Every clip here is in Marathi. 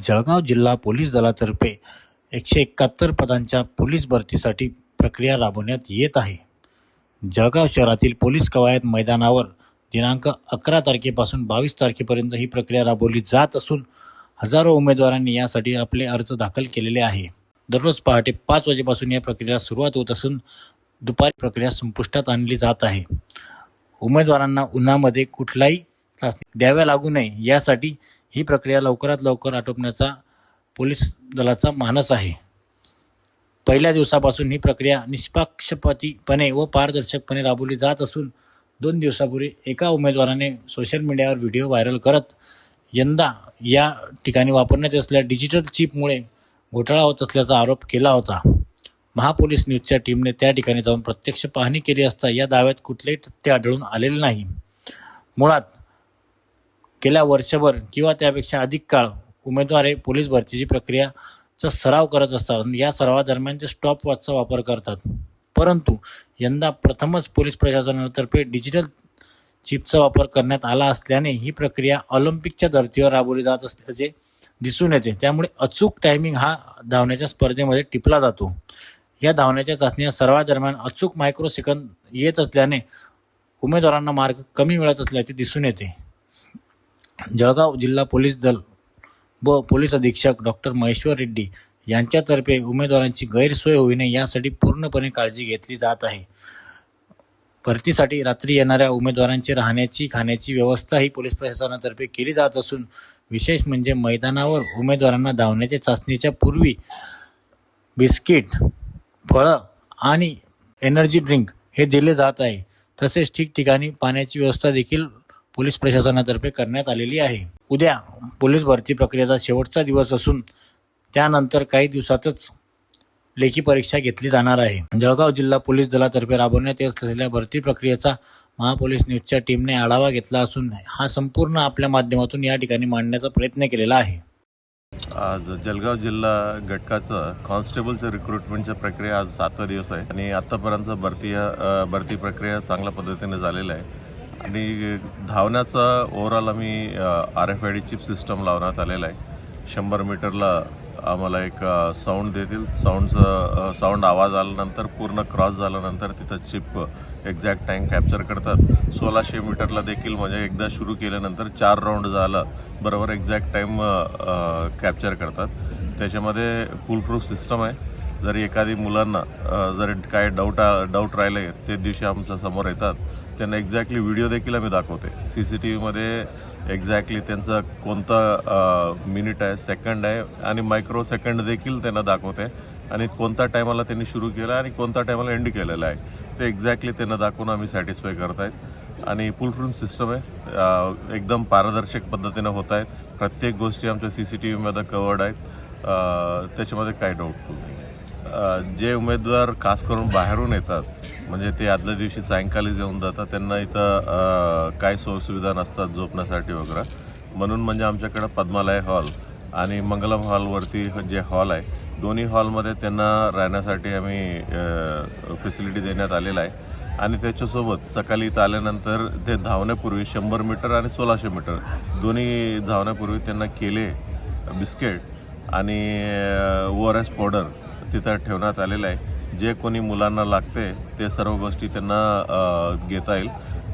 जळगाव जिल्हा पोलीस दलातर्फे 171 पदांच्या पोलीस भरतीसाठी प्रक्रिया राबवण्यात येत आहे. जळगाव शहरातील पोलीस कवायत मैदानावर दिनांक 11 तारखेपासून 22 तारखेपर्यंत ही प्रक्रिया राबवली जात असून हजारो उमेदवारांनी यासाठी आपले अर्ज दाखल केलेले आहे. दररोज पहाटे 5 वाजेपासून या प्रक्रियेला सुरुवात होत असून दुपारी प्रक्रिया संपुष्टात आणली जात आहे. उमेदवारांना उन्हामध्ये कुठलाही चाचणी द्याव्या लागू नये यासाठी ही प्रक्रिया लवकरात लवकर आटोपण्याचा पोलीस दलाचा मानस आहे. पहिल्या दिवसापासून ही प्रक्रिया निष्पक्षपातीपणे व पारदर्शकपणे राबवली जात असून 2 दिवसापूर्वी एका उमेदवाराने सोशल मीडियावर व्हिडिओ व्हायरल करत यंदा या ठिकाणी वापरण्यात असलेल्या डिजिटल चिपमुळे घोटाळा होत असल्याचा आरोप केला होता. महापोलीस न्यूजच्या टीमने त्या ठिकाणी जाऊन प्रत्यक्ष पाहणी केली असता या दाव्यात कुठलेही तथ्य आढळून आलेले नाही. मुळात गेल्या वर्षभर किंवा त्यापेक्षा अधिक काळ उमेदवार हे पोलीस भरतीची प्रक्रियाचा सराव करत असतात. या सरावादरम्यान ते स्टॉप वॉचचा वापर करतात. परंतु यंदा प्रथमच पोलीस प्रशासनातर्फे डिजिटल चिपचा वापर करण्यात आला असल्याने ही प्रक्रिया ऑलिम्पिकच्या धर्तीवर राबवली जात असल्याचे दिसून येते. त्यामुळे अचूक टायमिंग हा धावण्याच्या स्पर्धेमध्ये टिपला जातो. या धावण्याच्या चाचण्या सरावादरम्यान अचूक मायक्रोसेकंद येत असल्याने उमेदवारांना मार्क कमी मिळत असल्याचे दिसून येते. जळगाव जिल्हा पोलीस दल व पोलीस अधीक्षक डॉक्टर महेश्वर रेड्डी यांच्यातर्फे उमेदवारांची गैरसोय होऊ नये यासाठी पूर्णपणे काळजी घेतली जात आहे. भरतीसाठी रात्री येणाऱ्या उमेदवारांची राहण्याची खाण्याची व्यवस्थाही पोलीस प्रशासनातर्फे केली जात असून विशेष म्हणजे मैदानावर उमेदवारांना धावण्याच्या चाचणीच्या पूर्वी बिस्किट, फळं आणि एनर्जी ड्रिंक हे दिले जात आहे. तसेच ठिकठिकाणी पाण्याची व्यवस्था देखील पोलीस प्रशासनातर्फे करण्यात आलेली आहे. उद्या पोलीस भरती प्रक्रियेचा शेवटचा दिवस असून त्यानंतर काही दिवसातच लेखी परीक्षा घेतली जाणार आहे. जळगाव जिल्हा पोलीस दलातर्फे राबवण्यात येत असलेल्या भरती प्रक्रियेचा महापोलीस न्यूजच्या टीमने आढावा घेतला असून हा संपूर्ण आपल्या माध्यमातून या ठिकाणी मांडण्याचा प्रयत्न केलेला आहे. आज जळगाव जिल्हा घटकाचं कॉन्स्टेबलच्या रिक्रुटमेंटच्या प्रक्रिया आज 7वा दिवस आहे आणि आत्तापर्यंत भरती प्रक्रिया चांगल्या पद्धतीने झालेली आहे. आणि धावण्याचा ओव्हरऑल आम्ही RFID चिप सिस्टम लावण्यात आलेला आहे. 100 मीटरला आम्हाला एक साऊंड देतील. साऊंड आवाज आल्यानंतर पूर्ण क्रॉस झाल्यानंतर तिथं चिप एक्झॅक्ट टाईम कॅप्चर करतात. 1600 मीटरला देखील म्हणजे एकदा सुरू केल्यानंतर 4 राऊंड झालं बरोबर एक्झॅक्ट टाईम कॅप्चर करतात. त्याच्यामध्ये फुल प्रूफ सिस्टम आहे. जरी एखादी मुलांना जर काय डाऊट राहिले ते दिवशी आमच्या समोर येतात. त्यांना एक्झॅक्टली व्हिडिओ देखील आम्ही दाखवते. CCTVमध्ये एक्झॅक्टली त्यांचं कोणतं मिनिट आहे, सेकंड आहे आणि मायक्रो सेकंड देखील त्यांना दाखवते आणि कोणत्या टायमाला त्यांनी सुरू केलं आणि कोणत्या टायमाला एंड केलेलं आहे ते एक्झॅक्टली त्यांना दाखवून आम्ही सॅटिस्फाय करत आहेत. आणि फुल प्रूफ सिस्टम आहे. एकदम पारदर्शक पद्धतीनं होत आहेत. प्रत्येक गोष्टी आमच्या CCTVमध्ये कवर्ड आहेत. त्याच्यामध्ये काही डाऊटफुल नाही. जे उमेदवार खास करून बाहेरून येतात म्हणजे ते आदल्या दिवशी सायंकाळी येऊन जातात. त्यांना इथं काय सोयीसुविधा नसतात झोपण्यासाठी वगैरे. म्हणून म्हणजे आमच्याकडं पद्मालय हॉल आणि मंगलम हॉलवरती जे हॉल आहे दोन्ही हॉलमध्ये त्यांना राहण्यासाठी आम्ही फॅसिलिटी देण्यात आलेला आहे. आणि त्याच्यासोबत सकाळी इथं आल्यानंतर ते धावण्यापूर्वी 100 मीटर आणि 1600 मीटर दोन्ही धावण्यापूर्वी त्यांना केले, बिस्किट आणि ORS पावडर तिथं ठेवण्यात आलेलं आहे. जे कोणी मुलांना लागते ते सर्व गोष्टी त्यांना घेता येईल.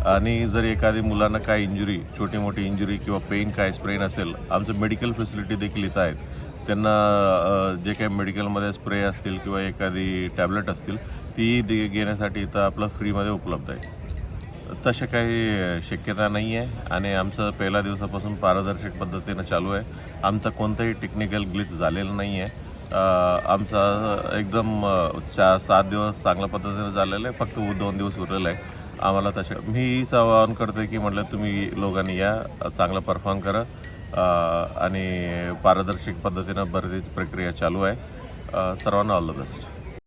आणि जर एखादी मुलांना काय इंजुरी, छोटी मोठी इंजुरी किंवा पेन काय स्प्रेन असेल आमचं मेडिकल फॅसिलिटी देखील इथं आहेत. त्यांना जे काही मेडिकलमध्ये स्प्रे असतील किंवा एखादी टॅबलेट असतील ती घेण्यासाठी इथं आपलं फ्रीमध्ये उपलब्ध आहे. तशा काही शक्यता नाही आहे आणि आमचं पहिल्या दिवसापासून पारदर्शक पद्धतीनं चालू आहे. आमचं कोणतंही टेक्निकल ग्लिच झालेलं नाही आहे. आमचा एकदम 7 दिवस चांगल्या पद्धतीने झालेलं आहे. फक्त 2 दिवस उरलेलं आहे आम्हाला. तशा मी आवाहन करते की म्हटलं तुम्ही लोकांनी या, चांगला परफॉर्म करा आणि पारदर्शक पद्धतीनं भरतीची प्रक्रिया चालू आहे. सर्वांना ऑल द बेस्ट.